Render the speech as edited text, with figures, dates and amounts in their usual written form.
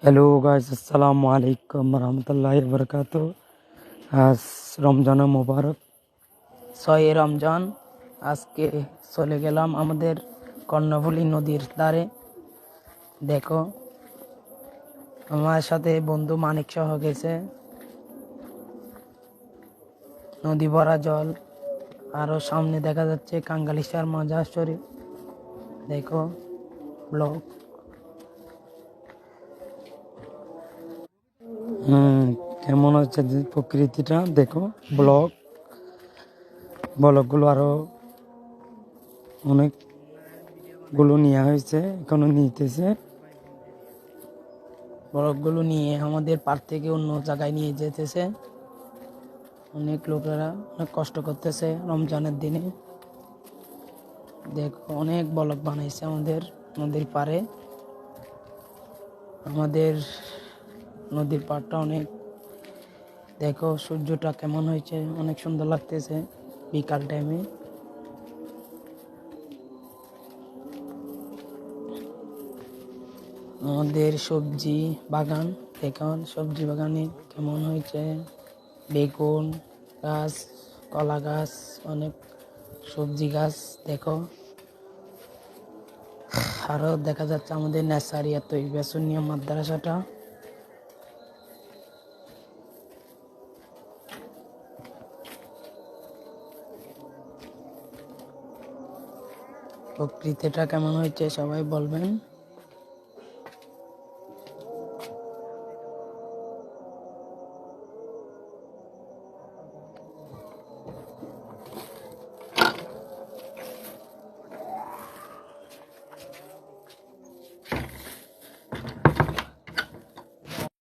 Hello guys, আসসালামু আলাইকুম রহমতুল্লাহি বরকাত। আজ রমজান মোবারক, 6 রমজান। আজকে চলে গেলাম আমাদের কর্ণফুলী নদীর ধারে। দেখো, আমার সাথে বন্ধু মানিক সহ গেছে। নদী ভরা জল, আরো সামনে দেখা যাচ্ছে কাঙ্গালিসার মাজার শরীফ। দেখো ব্লক। কেমন হচ্ছে যে প্রকৃতিটা দেখো। ব্লকগুলো আরো অনেকগুলো নেওয়া হয়েছে, এখনো নিতেছে। ব্লকগুলো নিয়ে আমাদের পার থেকে অন্য জায়গায় নিয়ে যেতেছে। অনেক লোকেরা অনেক কষ্ট করতেছে রমজানের দিনে। দেখো, অনেক ব্লক বানাইছে আমাদের নদীর পাড়ে। আমাদের নদীর পাড়টা অনেক, দেখো সূর্যটা কেমন হয়েছে, অনেক সুন্দর লাগতেছে বিকাল টাইমে। আমাদের সবজি বাগান, দেখুন সবজি বাগানে কেমন হয়েছে। বেগুন গাছ, কলা গাছ, অনেক সবজি গাছ। দেখো, আরো দেখা যাচ্ছে আমাদের নেসারিয়া তৈবাসুনিয়া মাদ্রাসাটা। প্রকৃতিটা কেমন হয়েছে সবাই বলবেন।